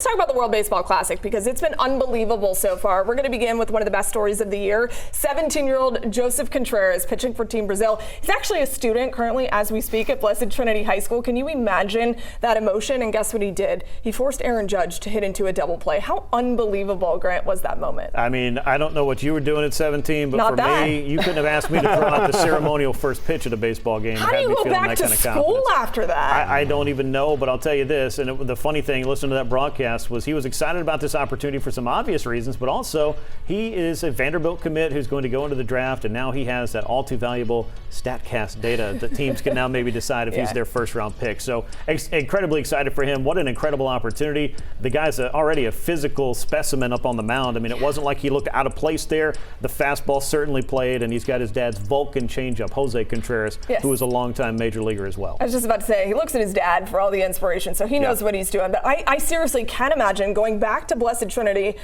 talk about the World Baseball Classic because it's been unbelievable so far. We're going to begin with one of the best stories of the year. 17-year-old Joseph Contreras pitching for Team Brazil. He's actually a student currently as we speak at Blessed Trinity High School. Can you imagine that emotion? And guess what he did? He forced Aaron Judge to hit into a double play. How unbelievable, Grant, was that moment? I mean, I don't know what you were doing at 17, but me, you couldn't have asked me to throw out the ceremonial first pitch at a baseball game. How do you go back to school after that? I don't even know, but I'll tell you this, and the funny thing, listening to that broadcast, was he was excited about this opportunity for some obvious reasons, but also he is a Vanderbilt commit who's going to go into the draft, and now he has that all too valuable StatCast data that teams can now maybe decide if he's their first-round pick. So incredibly excited for him. What an incredible opportunity. The guy's already a physical specimen up on the mound. I mean, it wasn't like he looked out of place there. The fastball certainly played, and he's got his dad's Vulcan changeup, Jose Contreras, who is a longtime major leaguer as well. I was just about to say, he looks at his dad for all the inspiration, so he knows what he's doing. But I seriously can't imagine going back to Blessed Trinity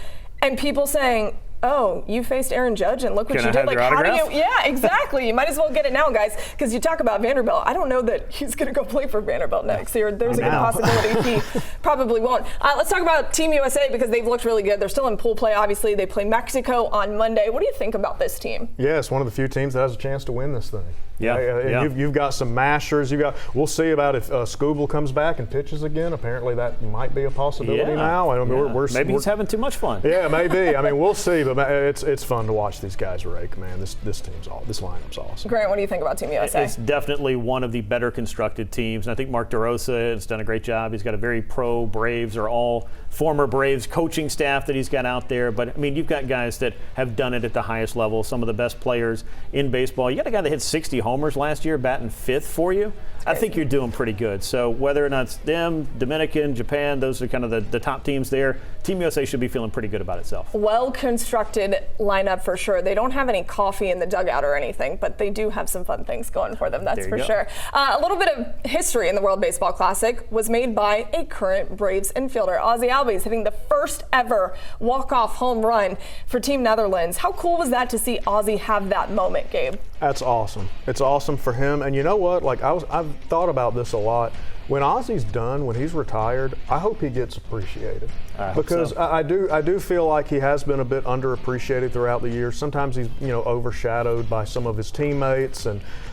and people saying, oh, you faced Aaron Judge and look what you did. Like, how do you? Yeah, exactly. You might as well get it now, guys, because you talk about Vanderbilt. I don't know that he's going to go play for Vanderbilt next year. There's a good possibility he probably won't. Let's talk about Team USA because they've looked really good. They're still in pool play, obviously. They play Mexico on Monday. What do you think about this team? Yeah, it's one of the few teams that has a chance to win this thing. Yeah. You've got some mashers. We'll see about if Scooble comes back and pitches again. Apparently that might be a possibility now. I mean, maybe he's having too much fun. Yeah, maybe. I mean, we'll see. But it's fun to watch these guys rake. Man, this lineup's awesome. Grant, what do you think about Team USA? It's definitely one of the better constructed teams. And I think Mark DeRosa has done a great job. He's got a very pro Braves or all former Braves coaching staff that he's got out there. But I mean, you've got guys that have done it at the highest level. Some of the best players in baseball. You got a guy that hit 60 homers last year, batting fifth for you. I think you're doing pretty good. So whether or not it's them, Dominican, Japan, those are kind of the top teams there. Team USA should be feeling pretty good about itself. Well-constructed lineup for sure. They don't have any coffee in the dugout or anything, but they do have some fun things going for them, that's for sure. A little bit of history in the World Baseball Classic was made by a current Braves infielder. Ozzie Albies hitting the first ever walk-off home run for Team Netherlands. How cool was that to see Ozzie have that moment, Gabe? That's awesome. It's awesome for him. And you know what? Like I've thought about this a lot. When Ozzie's done, when he's retired, I hope he gets appreciated because I do feel like he has been a bit underappreciated throughout the years. Sometimes he's overshadowed by some of his teammates,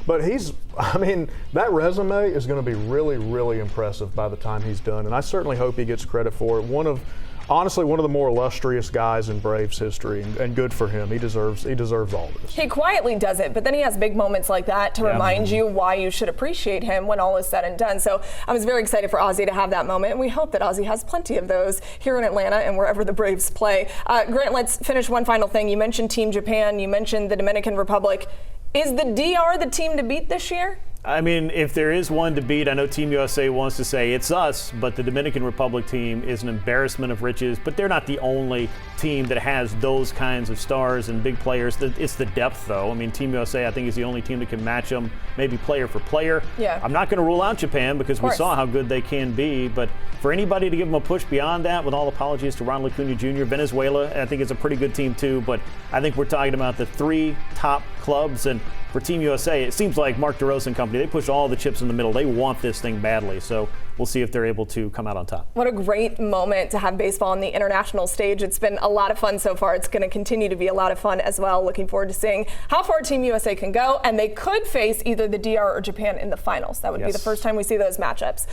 but that resume is going to be really, really impressive by the time he's done, and I certainly hope he gets credit for it. Honestly, one of the more illustrious guys in Braves history, and good for him. He deserves all this. He quietly does it, but then he has big moments like that to remind you why you should appreciate him when all is said and done. So I was very excited for Ozzie to have that moment, and we hope that Ozzie has plenty of those here in Atlanta and wherever the Braves play. Grant, let's finish one final thing. You mentioned Team Japan. You mentioned the Dominican Republic. Is the DR the team to beat this year? I mean, if there is one to beat, I know Team USA wants to say it's us, but the Dominican Republic team is an embarrassment of riches. But they're not the only team that has those kinds of stars and big players. It's the depth, though. I mean, Team USA, I think, is the only team that can match them, maybe player for player. Yeah. I'm not going to rule out Japan because we saw how good they can be. But for anybody to give them a push beyond that, with all apologies to Ronald Acuna Jr., Venezuela, I think it's a pretty good team, too. But I think we're talking about the three top clubs. And for Team USA, it seems like Mark DeRosa and company, they push all the chips in the middle. They want this thing badly. So we'll see if they're able to come out on top. What a great moment to have baseball on the international stage. It's been a lot of fun so far. It's going to continue to be a lot of fun as well. Looking forward to seeing how far Team USA can go. And they could face either the DR or Japan in the finals. That would be the first time we see those matchups.